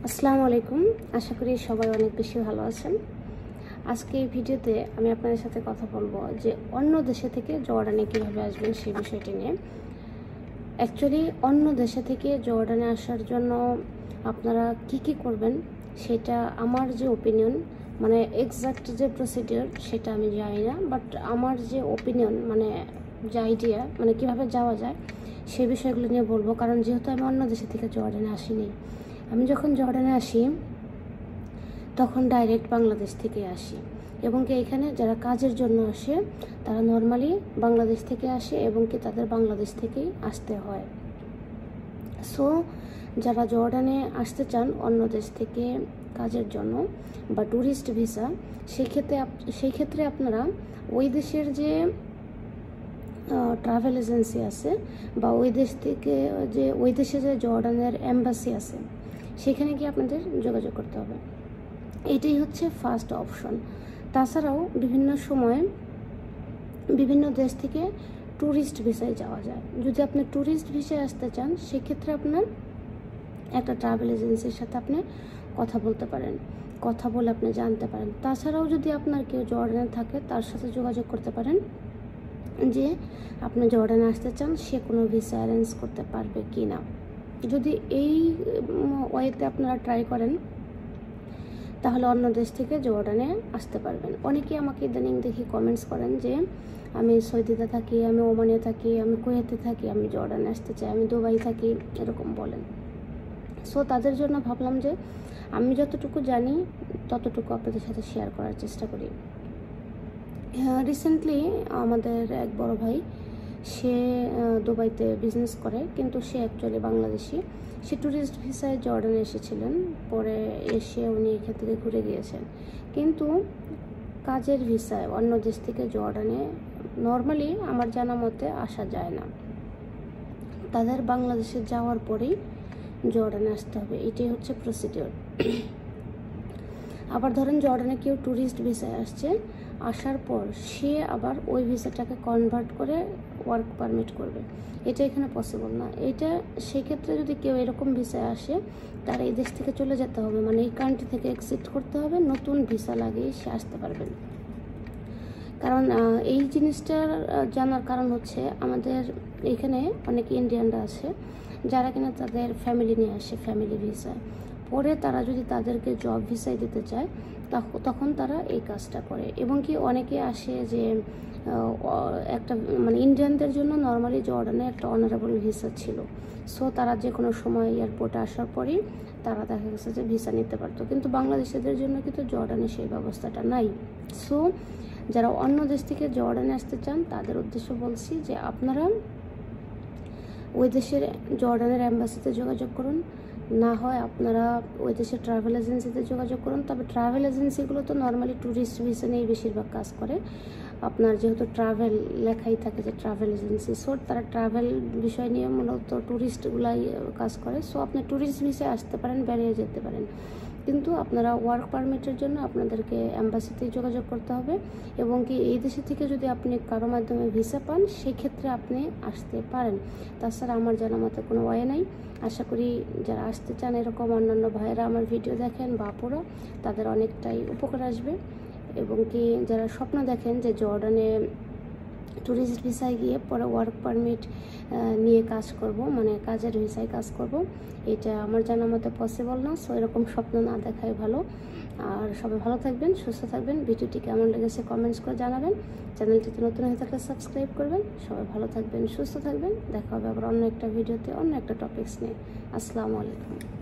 আসসালামু আলাইকুম। আশা করি সবাই অনেক বেশি ভালো আছেন। আজকে এই ভিডিওতে আমি আপনাদের সাথে কথা বলবো যে অন্য দেশে থেকে জর্ডানে কীভাবে আসবেন সেই বিষয়টি নিয়ে। অ্যাকচুয়ালি অন্য দেশে থেকে জর্ডানে আসার জন্য আপনারা কি করবেন সেটা আমার যে ওপিনিয়ন, মানে এক্সাক্ট যে প্রসিডিওর সেটা আমি জানি না, বাট আমার যে ওপিনিয়ন মানে যে আইডিয়া মানে কীভাবে যাওয়া যায় সেই বিষয়গুলো নিয়ে বলবো। কারণ যেহেতু আমি অন্য দেশে থেকে জর্ডানে আসিনি, আমি যখন জর্ডানে আসি তখন ডাইরেক্ট বাংলাদেশ থেকে আসি, এবং কি এখানে যারা কাজের জন্য আসে তারা নর্মালি বাংলাদেশ থেকে আসে এবং কি তাদের বাংলাদেশ থেকেই আসতে হয়। সো যারা জর্ডানে আসতে চান অন্য দেশ থেকে কাজের জন্য বা ট্যুরিস্ট ভিসা, সেই ক্ষেত্রে আপনারা ওই দেশের যে ট্রাভেল এজেন্সি আছে বা ওই দেশে যে জর্ডানের এম্বাসি আছে সেখানে গিয়ে আপনাদের যোগাযোগ করতে হবে। এটাই হচ্ছে ফার্স্ট অপশন। তাছাড়াও বিভিন্ন সময় বিভিন্ন দেশ থেকে ট্যুরিস্ট ভিসায় যাওয়া যায়। যদি আপনি ট্যুরিস্ট ভিসায় আসতে চান সেক্ষেত্রে আপনার একটা ট্রাভেল এজেন্সির সাথে আপনি কথা বলতে পারেন, কথা বলে আপনি জানতে পারেন। তাছাড়াও যদি আপনার কেউ জর্ডানে থাকে তার সাথে যোগাযোগ করতে পারেন যে আপনি জর্ডানে আসতে চান, সে কোনো ভিসা অ্যারেঞ্জ করতে পারবে কি না। যদি এই ওয়েতে আপনারা ট্রাই করেন তাহলে অন্য দেশ থেকে জর্ডানে আসতে পারবেন। অনেকেই আমাকে ইদানিং দেখি কমেন্টস করেন যে আমি সৌদিতে থাকি, আমি ওমানে থাকি, আমি কুয়েতে থাকি, আমি জর্ডানে আসতে চাই, আমি দুবাই থাকি, এরকম বলেন। সো তাদের জন্য ভাবলাম যে আমি যতটুকু জানি ততটুকু আপনাদের সাথে শেয়ার করার চেষ্টা করি। রিসেন্টলি আমাদের এক বড় ভাই, সে দুবাইতে বিজনেস করে, কিন্তু সে অ্যাকচুয়ালি বাংলাদেশি। সে ট্যুরিস্ট ভিসায় জর্ডানে এসেছিলেন, পরে এসে উনি এখান থেকে ঘুরে গিয়েছেন। কিন্তু কাজের ভিসায় অন্য দেশ থেকে জর্ডানে নর্মালি আমার জানা মতে আসা যায় না, তাদের বাংলাদেশে যাওয়ার পরেই জর্ডানে আসতে হবে। এটাই হচ্ছে প্রসিডিওর। আবার ধরেন জর্ডানে কেউ ট্যুরিস্ট ভিসায় আসছে, আসার পর সে আবার ওই ভিসাটাকে কনভার্ট করে ওয়ার্ক পারমিট করবে, এটা এখানে পসিবল না। এটা সেক্ষেত্রে যদি কেউ এরকম ভিসায় আসে তার এই দেশ থেকে চলে যেতে হবে, মানে এই কান্ট্রি থেকে এক্সিট করতে হবে, নতুন ভিসা লাগিয়ে সে আসতে পারবেন। কারণ এই জিনিসটার জানার কারণ হচ্ছে আমাদের এখানে অনেক ইন্ডিয়ানরা আছে যারা কিনা তাদের ফ্যামিলি নিয়ে আসে, ফ্যামিলি ভিসা, পরে তারা যদি তাদেরকে জব ভিসায় দিতে চায় তখন তারা এই কাজটা করে। এবং কি অনেকে আসে যে একটা মানে ইন্ডিয়ানদের জন্য নর্মালি জর্ডানে একটা অনারেবল ভিসা ছিল, সো তারা যে কোনো সময় এয়ারপোর্টে আসার পরেই তারা দেখা গেছে যে ভিসা নিতে পারতো, কিন্তু বাংলাদেশিদের জন্য কিন্তু জর্ডানে সেই ব্যবস্থাটা নাই। সো যারা অন্য দেশ থেকে জর্ডানে আসতে চান তাদের উদ্দেশ্য বলছি যে আপনারা ওই দেশের জর্ডানের অ্যাম্বাসিতে যোগাযোগ করুন, না হয় আপনারা ওই দেশের ট্রাভেল এজেন্সিতে যোগাযোগ করুন। তবে ট্রাভেল এজেন্সিগুলো তো নর্মালি ট্যুরিস্ট ভিসা নিয়েই বেশিরভাগ কাজ করে। আপনার যেহেতু ট্রাভেল লেখাই থাকে যে ট্রাভেল এজেন্সি, সো তারা ট্রাভেল বিষয় নিয়ে মূলত ট্যুরিস্টগুলাই কাজ করে। সো আপনি ট্যুরিস্ট ভিসায় আসতে পারেন, বেরিয়ে যেতে পারেন, কিন্তু আপনারা ওয়ার্ক পারমিটের জন্য আপনাদেরকে অ্যাম্বাসিতেই যোগাযোগ করতে হবে। এবং কি এই দেশে থেকে যদি আপনি কারো মাধ্যমে ভিসা পান সেক্ষেত্রে আপনি আসতে পারেন। তাছাড়া আমার জানা মতে কোনো ওয়ে নাই। আশা করি যারা আসতে চান এরকম অন্যান্য ভাইয়েরা আমার ভিডিও দেখেন বা আপুরা, তাদের অনেকটাই উপকার আসবে। এবং কি যারা স্বপ্ন দেখেন যে জর্ডানে ট্যুরিস্ট ভিসায় গিয়ে পরে ওয়ার্ক পারমিট নিয়ে কাজ করব, মানে কাজের ভিসায় কাজ করব, এটা আমার জানা মতে পসিবল না। সো এরকম স্বপ্ন না দেখাই ভালো। আর সবাই ভালো থাকবেন, সুস্থ থাকবেন। ভিডিওটি কেমন লেগেছে কমেন্টস করে জানাবেন। চ্যানেলটিতে নতুন হয়ে থাকলে সাবস্ক্রাইব করবেন। সবাই ভালো থাকবেন, সুস্থ থাকবেন। দেখা হবে আবার অন্য একটা ভিডিওতে অন্য একটা টপিকস নিয়ে। আসসালামু আলাইকুম।